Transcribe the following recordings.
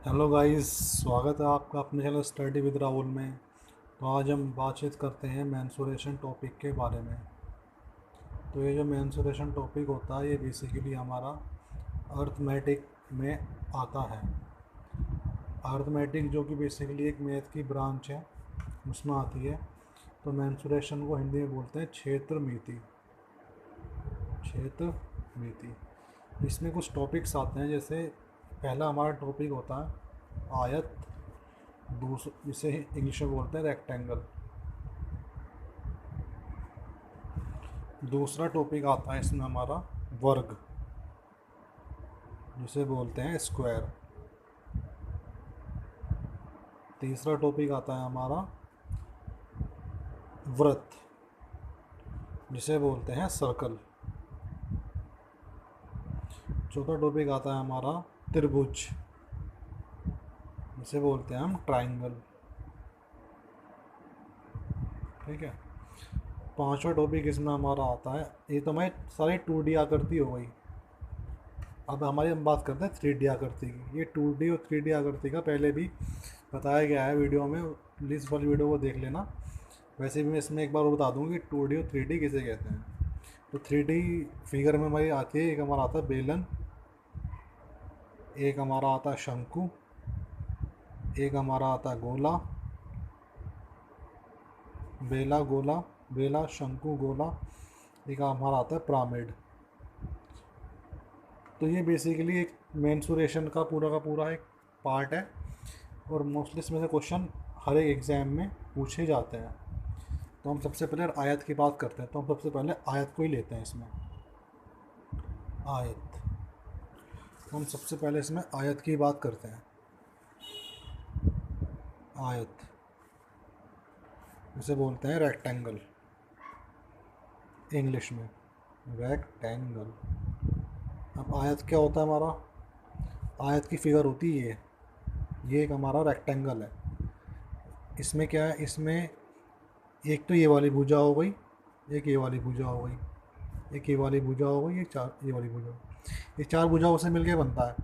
Hello guys, स्वागत है आपका अपने चैनल स्टडी विद राहुल में। तो आज हम बातचीत करते हैं मेंसुरेशन टॉपिक के बारे में। तो ये जो मेंसुरेशन टॉपिक होता है ये बेसिकली हमारा अर्थमेटिक में आता है। अर्थमेटिक जो कि बेसिकली एक मैथ की ब्रांच है, उसमें आती है। तो मेंसुरेशन को हिंदी में बोलते हैं क्षेत्र मिति। क्षेत्र मिति इसमें कुछ टॉपिक्स आते हैं, जैसे पहला हमारा टॉपिक होता है आयत, जिसे इंग्लिश में बोलते हैं रेक्टेंगल। दूसरा टॉपिक आता है इसमें हमारा वर्ग, जिसे बोलते हैं स्क्वायर। तीसरा टॉपिक आता है हमारा वृत्त, जिसे बोलते हैं सर्कल। चौथा टॉपिक आता है हमारा त्रिभुज, जिसे बोलते हैं हम ट्राइंगल। ठीक है। पांचवा टॉपिक इसमें हमारा आता है, ये तो हमारी सारी 2D आकृति हो गई। अब हम बात करते हैं 3D आकृति की। ये 2D और 3D आकृति का पहले भी बताया गया है वीडियो में, प्लीज़ वाली वीडियो को देख लेना। वैसे भी मैं इसमें एक बार और बता दूँ कि 2D और 3D किसे कहते हैं। तो 3D फिगर में हमारी आती है, एक हमारा आता है बेलन, एक हमारा आता है शंकु, एक हमारा आता है गोला, बेला गोला, बेला शंकु गोला, एक हमारा आता है पिरामिड। तो ये बेसिकली एक मेंसुरेशन का पूरा एक पार्ट है, और मोस्टली इसमें से क्वेश्चन हर एक एग्ज़ाम में पूछे जाते हैं। तो हम सबसे पहले आयत की बात करते हैं, तो हम सबसे पहले आयत को ही लेते हैं इसमें। आयत, हम सबसे पहले इसमें आयत की बात करते हैं। आयत इसे बोलते हैं रेक्टेंगल, इंग्लिश में रेक्टेंगल। अब आयत क्या होता है हमारा? आयत की फिगर होती है ये एक हमारा रेक्टेंगल है। इसमें क्या है? इसमें एक तो ये वाली भुजा हो गई, एक ये वाली भुजा हो गई, एक ये वाली भुजा हो गई, एक चार ये वाली भुजा, ये चार भुजाओं से मिलके बनता है।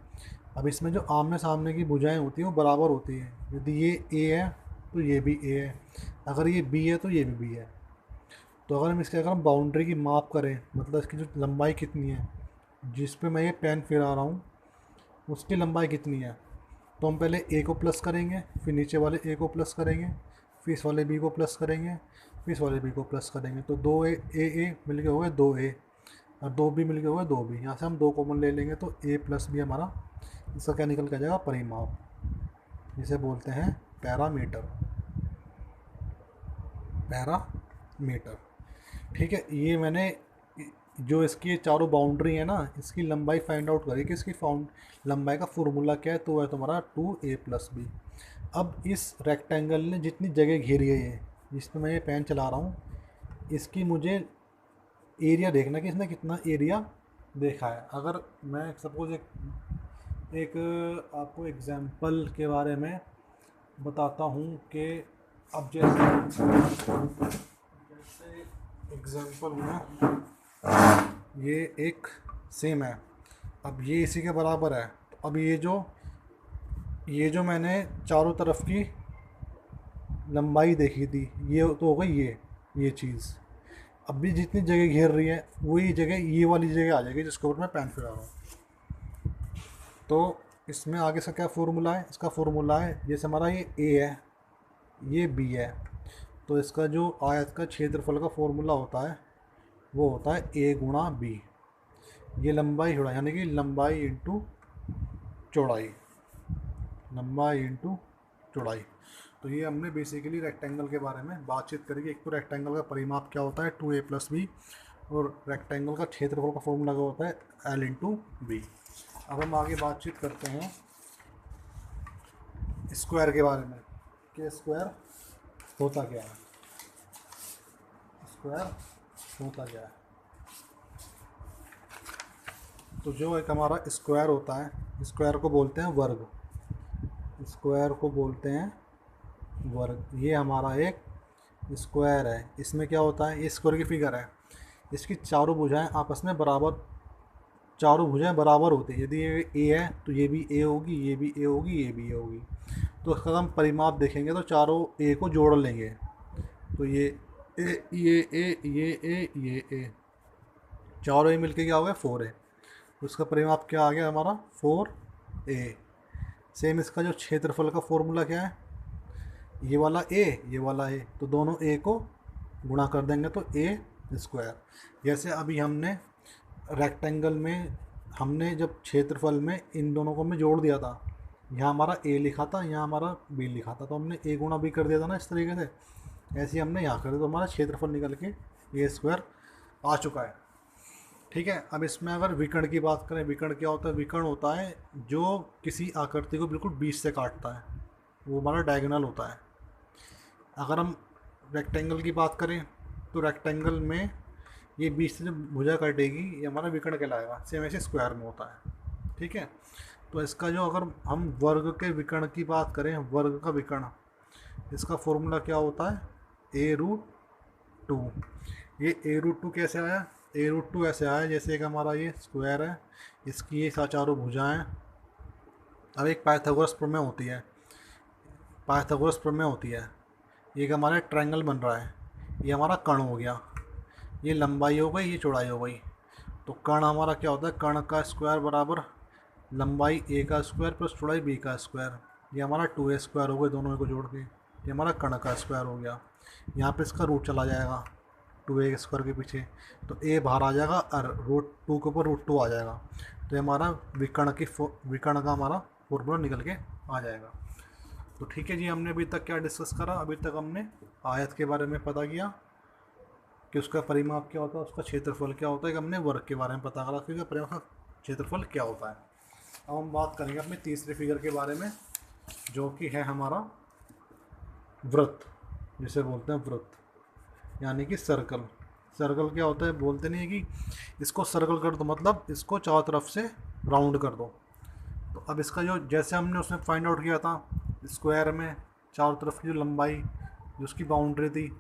अब इसमें जो आमने सामने की भुजाएं होती हैं वो बराबर होती हैं। यदि ये ए है तो ये भी ए है, अगर ये बी है तो ये भी बी है। तो अगर हम बाउंड्री की माप करें, मतलब इसकी जो लंबाई कितनी है, जिस पे मैं ये पेन फिरा रहा हूँ उसकी लंबाई कितनी है, तो हम पहले ए को प्लस करेंगे, फिर नीचे वाले ए को प्लस करेंगे, फिर इस वाले बी को प्लस करेंगे, फिर इस वाले बी को प्लस करेंगे। तो दो ए मिल के हो गए दो ए, और दो बी मिल के हो गए दो बी। यहाँ से हम दो कॉमन ले लेंगे तो ए प्लस बी हमारा, इसका क्या निकल के आ जाएगा? परिमाप, जिसे बोलते हैं पैरामीटर। पैरामीटर, ठीक है। ये मैंने जो इसकी चारों बाउंड्री है ना, इसकी लंबाई फाइंड आउट करी कि इसकी लंबाई का फॉर्मूला क्या है, तो है तुम्हारा 2a+b। अब इस रेक्टेंगल ने जितनी जगह घेरी है, ये जिसमें मैं ये पेन चला रहा हूँ, इसकी मुझे एरिया देखना कि इसने कितना एरिया देखा है। अगर मैं सपोज एक आपको एग्जांपल के बारे में बताता हूँ कि अब जैसे एग्जांपल में ये एक सेम है, अब ये इसी के बराबर है। तो अब ये जो मैंने चारों तरफ की लंबाई देखी थी, ये तो हो गई ये चीज़। अब भी जितनी जगह घेर रही है वही जगह ये वाली जगह आ जाएगी जिसके ऊपर मैं पेन फिरा रहा हूँ। तो इसमें आगे से क्या फॉर्मूला है? इसका फॉर्मूला है, जैसे हमारा ये ए है, ये बी है, तो इसका जो आयत का क्षेत्रफल का फॉर्मूला होता है वो होता है ए गुणा बी। ये लंबाई चौड़ाई, यानी कि लंबाई इंटू चौड़ाई, लंबाई इंटू चौड़ाई। तो ये हमने बेसिकली रेक्टेंगल के बारे में बातचीत करेंगे। एक तो रेक्टेंगल का परिमाप क्या होता है 2a+b, और रेक्टेंगल का क्षेत्रफल का फॉर्मूला क्या होता है l इंटू बी। अब हम आगे बातचीत करते हैं स्क्वायर के बारे में कि स्क्वायर होता क्या है। स्क्वायर होता क्या है? तो जो एक हमारा स्क्वायर होता है, स्क्वायर को बोलते हैं वर्ग, स्क्वायर को बोलते हैं वर्ग। ये हमारा एक स्क्वायर है। इसमें क्या होता है? ये स्क्वायर की फिगर है, इसकी चारों भुजाएं आपस में बराबर चारों भुजाएं बराबर होती है। यदि ये ए है तो ये भी ए होगी, ये भी ए होगी, ये भी ए होगी। तो इसका हम परिमाप देखेंगे तो चारों ए को जोड़ लेंगे। तो ये ए, ये ए, ये ए, ये ए, चारों ए मिलके क्या हो गया 4 ए। तो इसका परिमाप क्या आ गया हमारा 4 ए। सेम इसका जो क्षेत्रफल का फॉर्मूला क्या है, ये वाला ए, ये वाला ए, तो दोनों ए को गुणा कर देंगे तो ए स्क्वायर। जैसे अभी हमने रेक्टेंगल में हमने जब क्षेत्रफल में इन दोनों को हमने जोड़ दिया था, यहाँ हमारा ए लिखा था, यहाँ हमारा बी लिखा था, तो हमने ए गुणा बी कर दिया था ना इस तरीके से। ऐसे ही हमने यहाँ कर दिया तो हमारा क्षेत्रफल निकल के ए स्क्वायर आ चुका है। ठीक है, अब इसमें अगर विकर्ण की बात करें, विकर्ण क्या होता है? विकर्ण होता है जो किसी आकृति को बिल्कुल बीच से काटता है, वो हमारा डायगोनल होता है। अगर हम रेक्टेंगल की बात करें तो रेक्टेंगल में ये बीच से जो भुजा कटेगी ये हमारा विकर्ण कहलाएगा। सेम ऐसे स्क्वायर में होता है। ठीक है, तो इसका जो अगर हम वर्ग के विकर्ण की बात करें, वर्ग का विकर्ण, इसका फॉर्मूला क्या होता है? a√2। ये a√2 कैसे आया? a√2 ऐसे आया जैसे कि हमारा ये स्क्वायर है, इसकी ये चारों भुजाएं। अब एक पाइथागोरस प्रमेय होती है, पाइथागोरस प्रमेय होती है। ये हमारा ट्रायंगल बन रहा है, ये हमारा कर्ण हो गया, ये लंबाई हो गई, ये चौड़ाई हो गई। तो कर्ण हमारा क्या होता है? कर्ण का स्क्वायर बराबर लंबाई ए का स्क्वायर प्लस चौड़ाई बी का स्क्वायर। ये हमारा 2a स्क्वायर हो गया दोनों को जोड़ के, ये हमारा कर्ण का स्क्वायर हो गया। यहाँ पे इसका रूट चला जाएगा 2a स्क्वायर के पीछे, तो a बाहर आ जाएगा और √2 के ऊपर √2 आ जाएगा। तो ये हमारा विकर्ण का हमारा फॉर्मूला निकल के आ जाएगा। तो ठीक है जी, हमने अभी तक क्या डिस्कस करा? अभी तक हमने आयत के बारे में पता किया कि उसका परिमाप क्या होता है, उसका क्षेत्रफल क्या होता है। कि हमने वर्ग के बारे में पता करा कि उसका परिमाप का क्षेत्रफल क्या होता है। अब हम बात करेंगे अपने तीसरे फिगर के बारे में, जो कि है हमारा वृत्त, जिसे बोलते हैं वृत्त, यानी कि सर्कल। सर्कल क्या होता है? बोलते नहीं है कि इसको सर्कल कर दो, मतलब इसको चारों तरफ से राउंड कर दो। तो अब इसका जो, जैसे हमने उसमें फाइंड आउट किया था स्क्वायर में चारों तरफ की जो लंबाई, जो उसकी बाउंड्री थी,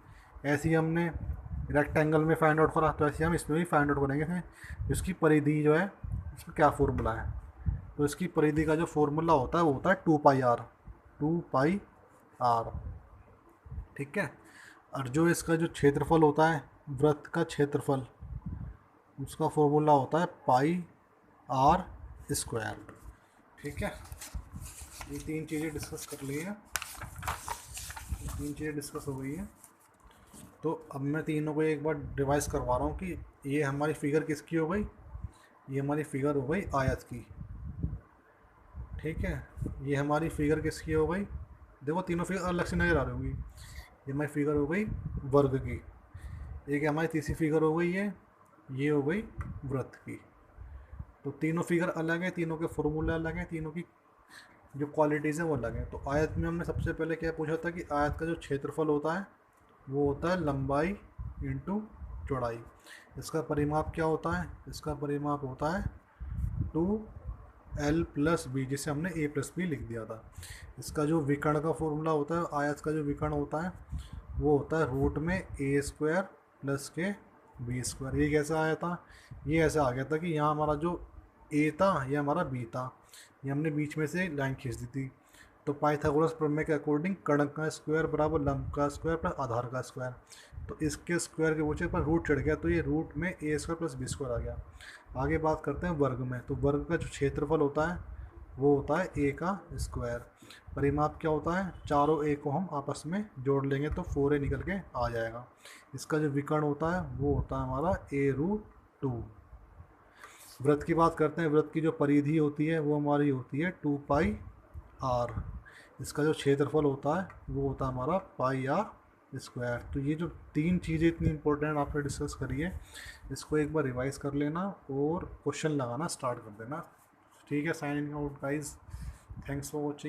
ऐसे ही हमने रेक्टेंगल में फाइंड आउट करा, तो ऐसे हम इसमें भी फाइंड आउट करेंगे इसकी परिधि जो है, इसका क्या फॉर्मूला है। तो इसकी परिधि का जो फॉर्मूला होता है वो होता है 2πr, 2πr। ठीक है, और जो इसका जो क्षेत्रफल होता है, वृत्त का क्षेत्रफल, उसका फॉर्मूला होता है πr²। ठीक है, ये तीन चीज़ें डिस्कस कर ली हैं, तीन चीज़ें डिस्कस हो गई हैं। तो अब मैं तीनों को एक बार रिवाइज करवा रहा हूँ कि ये हमारी फिगर किसकी हो गई? ये हमारी फिगर हो गई आयत की। ठीक है, ये हमारी फिगर किसकी हो गई? देखो तीनों फिगर अलग से नज़र आ रही होगी। ये हमारी फिगर हो गई वर्ग की। एक हमारी तीसरी फिगर हो गई ये हो गई वृत्त की। तो तीनों फिगर अलग है, तीनों के फॉर्मूले अलग हैं, तीनों की जो क्वालिटीज़ हैं वो अलग हैं। तो आयत में हमने सबसे पहले क्या पूछा था कि आयत का जो क्षेत्रफल होता है वो होता है लंबाई इंटू चौड़ाई। इसका परिमाप क्या होता है? इसका परिमाप होता है 2l+b, जिसे हमने a+b लिख दिया था। इसका जो विकर्ण का फॉर्मूला होता है, आयत का जो विकर्ण होता है वो होता है रूट में a² + के b²। ये कैसा आया था? ये ऐसा आ गया था कि यहाँ हमारा जो a था, ये हमारा b था, ये हमने बीच में से लाइन खींच दी थी। तो पाइथागोरस प्रमेय के अकॉर्डिंग कर्ण का स्क्वायर बराबर लंब का स्क्वायर प्लस आधार का स्क्वायर। तो इसके स्क्वायर के ऊंचे पर रूट चढ़ गया, तो ये रूट में a² + b² आ गया। आगे बात करते हैं वर्ग में। तो वर्ग का जो क्षेत्रफल होता है वो होता है a का स्क्वायर। परिमाप क्या होता है? चारों a को हम आपस में जोड़ लेंगे तो 4a निकल के आ जाएगा। इसका जो विकर्ण होता है वो होता है हमारा a√2। वृत्त की बात करते हैं। वृत्त की जो परिधि होती है वो हमारी होती है 2πr। इसका जो क्षेत्रफल होता है वो होता है हमारा πr²। तो ये जो तीन चीज़ें इतनी इंपॉर्टेंट आपने डिस्कस करी है, इसको एक बार रिवाइज कर लेना और क्वेश्चन लगाना स्टार्ट कर देना। ठीक है, sign in out guys, thanks for watching.